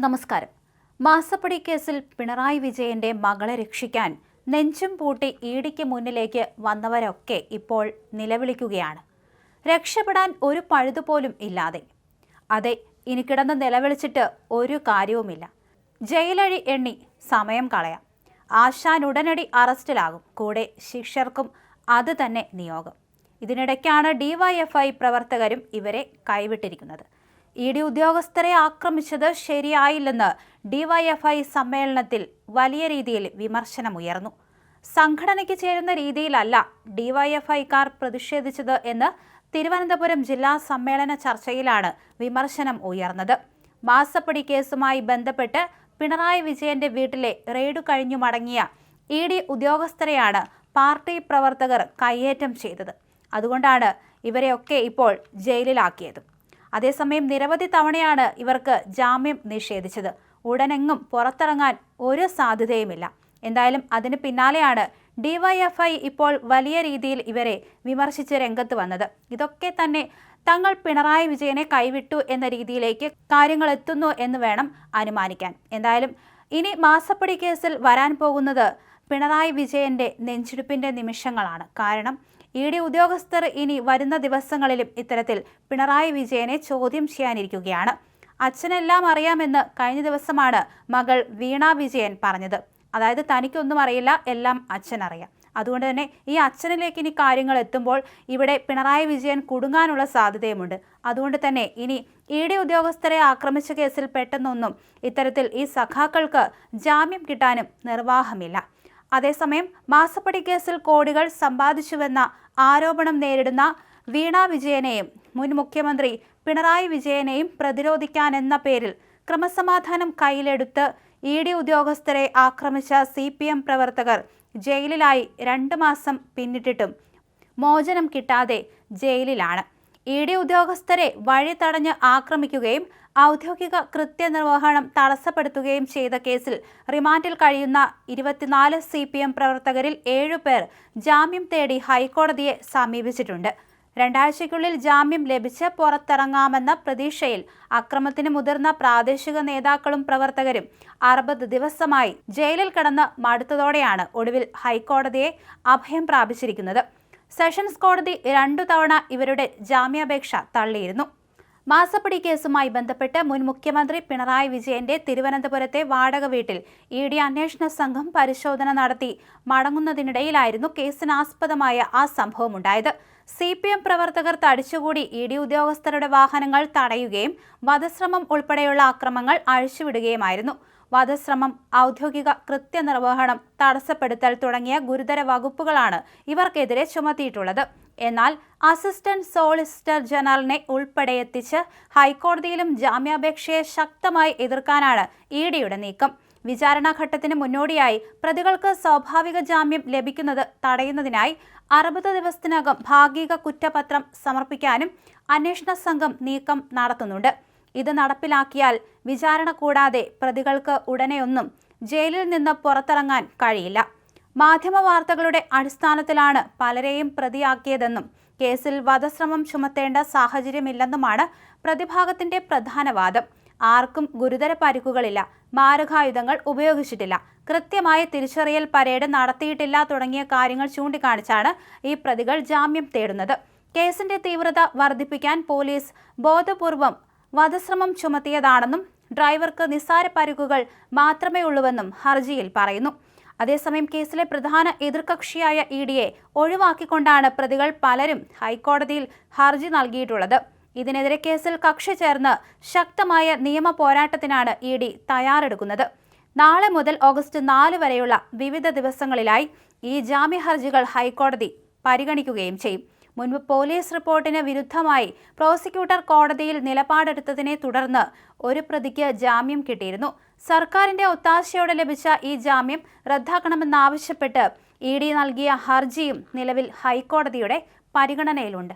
നമസ്കാരം. മാസപ്പടി കേസിൽ പിണറായി വിജയന്റെ മകളെ രക്ഷിക്കാൻ നെഞ്ചും പൂട്ടി ഇഡിക്ക് മുന്നിലേക്ക് വന്നവരൊക്കെ ഇപ്പോൾ നിലവിളിക്കുകയാണ്. രക്ഷപ്പെടാൻ ഒരു പഴുതുപോലും ഇല്ലാതെ. അതെ, ഇനി കിടന്ന് നിലവിളിച്ചിട്ട് ഒരു കാര്യവുമില്ല. ജയിലഴി എണ്ണി സമയം കളയാം. ആശാൻ ഉടനടി അറസ്റ്റിലാകും. കൂടെ ശിക്ഷർക്കും അത് തന്നെ നിയോഗം. ഇതിനിടയ്ക്കാണ് ഡിവൈഎഫ്ഐ പ്രവർത്തകരും ഇവരെ കൈവിട്ടിരിക്കുന്നത്. ഇഡി ഉദ്യോഗസ്ഥരെ ആക്രമിച്ചത് ശരിയായില്ലെന്ന് ഡിവൈഎഫ്ഐ സമ്മേളനത്തിൽ വലിയ രീതിയിൽ വിമർശനമുയർന്നു. സംഘടനയ്ക്ക് ചേരുന്ന രീതിയിലല്ല ഡിവൈഎഫ്ഐക്കാർ പ്രതിഷേധിച്ചത് എന്ന് തിരുവനന്തപുരം ജില്ലാ സമ്മേളന ചർച്ചയിലാണ് വിമർശനം ഉയർന്നത്. മാസപ്പടി കേസുമായി ബന്ധപ്പെട്ട് പിണറായി വിജയന്റെ വീട്ടിലെ റെയ്ഡു കഴിഞ്ഞു മടങ്ങിയ ഇഡി ഉദ്യോഗസ്ഥരെയാണ് പാർട്ടി പ്രവർത്തകർ കയ്യേറ്റം ചെയ്തത്. അതുകൊണ്ടാണ് ഇവരെയൊക്കെ ഇപ്പോൾ ജയിലിലാക്കിയത്. അതേസമയം നിരവധി തവണയാണ് ഇവർക്ക് ജാമ്യം നിഷേധിച്ചത്. ഉടനെങ്ങും പുറത്തിറങ്ങാൻ ഒരു സാധ്യതയുമില്ല. എന്തായാലും അതിന് പിന്നാലെയാണ് ഡിവൈഎഫ്ഐ ഇപ്പോൾ വലിയ രീതിയിൽ ഇവരെ വിമർശിച്ച് രംഗത്ത് വന്നത്. ഇതൊക്കെ തന്നെ തങ്ങൾ പിണറായി വിജയനെ കൈവിട്ടു എന്ന രീതിയിലേക്ക് കാര്യങ്ങൾ എത്തുന്നു എന്ന് വേണം അനുമാനിക്കാൻ. എന്തായാലും ഇനി മാസപ്പടി കേസിൽ വരാൻ പോകുന്നത് പിണറായി വിജയന്റെ നെഞ്ചിടിപ്പിന്റെ നിമിഷങ്ങളാണ്. കാരണം ഇഡി ഉദ്യോഗസ്ഥർ ഇനി വരുന്ന ദിവസങ്ങളിലും ഇത്തരത്തിൽ പിണറായി വിജയനെ ചോദ്യം ചെയ്യാനിരിക്കുകയാണ്. അച്ഛനെല്ലാം അറിയാമെന്ന് കഴിഞ്ഞ ദിവസമാണ് മകൾ വീണ വിജയൻ പറഞ്ഞത്. അതായത് തനിക്കൊന്നും അറിയില്ല, എല്ലാം അച്ഛനറിയാം. അതുകൊണ്ട് തന്നെ ഈ അച്ഛനിലേക്ക് ഇനി കാര്യങ്ങൾ എത്തുമ്പോൾ ഇവിടെ പിണറായി വിജയൻ കുടുങ്ങാനുള്ള സാധ്യതയുമുണ്ട്. അതുകൊണ്ട് തന്നെ ഇനി ഇഡി ഉദ്യോഗസ്ഥരെ ആക്രമിച്ച കേസിൽ പെട്ടെന്നൊന്നും ഇത്തരത്തിൽ ഈ സഖാക്കൾക്ക് ജാമ്യം കിട്ടാനും നിർവാഹമില്ല. അതേസമയം മാസപ്പടി കേസിൽ കോടികൾ സമ്പാദിച്ചുവെന്ന ആരോപണം നേരിടുന്ന വീണ വിജയനെയും മുൻ മുഖ്യമന്ത്രി പിണറായി വിജയനെയും പ്രതിരോധിക്കാനെന്ന പേരിൽ ക്രമസമാധാനം കയ്യിലെടുത്ത് ഇഡി ഉദ്യോഗസ്ഥരെ ആക്രമിച്ച CPM പ്രവർത്തകർ ജയിലിലായി 2 മാസം പിന്നിട്ടിട്ടും മോചനം കിട്ടാതെ ജയിലിലാണ്. ഇഡി ഉദ്യോഗസ്ഥരെ വഴി തടഞ്ഞ് ആക്രമിക്കുകയും ഔദ്യോഗിക കൃത്യനിർവഹണം തടസ്സപ്പെടുത്തുകയും ചെയ്ത കേസിൽ റിമാൻഡിൽ കഴിയുന്ന 24 CPM പ്രവർത്തകരിൽ 7 പേർ ജാമ്യം തേടി ഹൈക്കോടതിയെ സമീപിച്ചിട്ടുണ്ട്. 2 ആഴ്ചയ്ക്കുള്ളിൽ ജാമ്യം ലഭിച്ച് പുറത്തിറങ്ങാമെന്ന പ്രതീക്ഷയിൽ അക്രമത്തിന് മുതിർന്ന പ്രാദേശിക നേതാക്കളും പ്രവർത്തകരും 60 ദിവസമായി ജയിലിൽ കിടന്ന് മടുത്തതോടെയാണ് ഒടുവിൽ ഹൈക്കോടതിയെ അഭയം പ്രാപിച്ചിരിക്കുന്നത്. സെഷൻസ് കോടതി 2 തവണ ഇവരുടെ ജാമ്യാപേക്ഷ തള്ളിയിരുന്നു. മാസപ്പടി കേസുമായി ബന്ധപ്പെട്ട് മുൻ മുഖ്യമന്ത്രി പിണറായി വിജയന്റെ തിരുവനന്തപുരത്തെ വാടക വീട്ടിൽ ഇഡി അന്വേഷണ സംഘം പരിശോധന നടത്തി മടങ്ങുന്നതിനിടയിലായിരുന്നു കേസിനാസ്പദമായ ആ സംഭവമുണ്ടായത്. CPM പ്രവർത്തകർ തടിച്ചുകൂടി ഇഡി ഉദ്യോഗസ്ഥരുടെ വാഹനങ്ങൾ തടയുകയും വധശ്രമം ഉൾപ്പെടെയുള്ള അക്രമങ്ങൾ അഴിച്ചുവിടുകയുമായിരുന്നു. വധശ്രമം, ഔദ്യോഗിക കൃത്യനിർവഹണം തടസ്സപ്പെടുത്തൽ തുടങ്ങിയ ഗുരുതര വകുപ്പുകളാണ് ഇവർക്കെതിരെ ചുമത്തിയിട്ടുള്ളത്. എന്നാൽ അസിസ്റ്റന്റ് സോളിസിറ്റർ ജനറലിനെ ഉൾപ്പെടെ എത്തിച്ച് ഹൈക്കോടതിയിലും ജാമ്യാപേക്ഷയെ ശക്തമായി എതിർക്കാനാണ് ഇഡിയുടെ നീക്കം. വിചാരണാഘട്ടത്തിന് മുന്നോടിയായി പ്രതികൾക്ക് സ്വാഭാവിക ജാമ്യം ലഭിക്കുന്നത് തടയുന്നതിനായി 60 ദിവസത്തിനകം ഭാഗിക കുറ്റപത്രം സമർപ്പിക്കാനും അന്വേഷണ സംഘം നീക്കം നടത്തുന്നുണ്ട്. ഇത് നടപ്പിലാക്കിയാൽ വിചാരണ കൂടാതെ പ്രതികൾക്ക് ഉടനെയൊന്നും ജയിലിൽ നിന്ന് പുറത്തിറങ്ങാൻ കഴിയില്ല. മാധ്യമ വാർത്തകളുടെ അടിസ്ഥാനത്തിലാണ് പലരെയും പ്രതിയാക്കിയതെന്നും കേസിൽ വധശ്രമം ചുമത്തേണ്ട സാഹചര്യമില്ലെന്നുമാണ് പ്രതിഭാഗത്തിന്റെ പ്രധാന വാദം. ആർക്കും ഗുരുതര പരിക്കുകളില്ല, മാരകായുധങ്ങൾ ഉപയോഗിച്ചിട്ടില്ല, കൃത്യമായ തിരിച്ചറിയൽ പരേഡ് നടത്തിയിട്ടില്ല തുടങ്ങിയ കാര്യങ്ങൾ ചൂണ്ടിക്കാണിച്ചാണ് ഈ പ്രതികൾ ജാമ്യം തേടുന്നത്. കേസിന്റെ തീവ്രത വർദ്ധിപ്പിക്കാൻ പോലീസ് ബോധപൂർവം വധശ്രമം ചുമത്തിയതാണെന്നും ഡ്രൈവർക്ക് നിസ്സാര പരിക്കുകൾ മാത്രമേ ഉള്ളൂവെന്നും ഹർജിയിൽ പറയുന്നു. അതേസമയം കേസിലെ പ്രധാന എതിർകക്ഷിയായ ഇഡിയെ ഒഴിവാക്കിക്കൊണ്ടാണ് പ്രതികൾ പലരും ഹൈക്കോടതിയിൽ ഹർജി നൽകിയിട്ടുള്ളത്. ഇതിനെതിരെ കേസിൽ കക്ഷി ചേർന്ന് ശക്തമായ നിയമ പോരാട്ടത്തിനാണ് ഇഡി തയ്യാറെടുക്കുന്നത്. നാളെ മുതൽ ഓഗസ്റ്റ് 4 വരെയുള്ള വിവിധ ദിവസങ്ങളിലായി ഈ ജാമ്യ ഹർജികൾ ഹൈക്കോടതി പരിഗണിക്കുകയും ചെയ്യും. മുൻപ് പോലീസ് റിപ്പോർട്ടിന് വിരുദ്ധമായി പ്രോസിക്യൂട്ടർ കോടതിയിൽ നിലപാടെടുത്തതിനെ തുടർന്ന് ഒരു പ്രതിക്ക് ജാമ്യം കിട്ടിയിരുന്നു. സർക്കാരിന്റെ ഒത്താശയോടെ ലഭിച്ച ഈ ജാമ്യം റദ്ദാക്കണമെന്നാവശ്യപ്പെട്ട് ഇഡി നൽകിയ ഹർജിയും നിലവിൽ ഹൈക്കോടതിയുടെ പരിഗണനയിലുണ്ട്.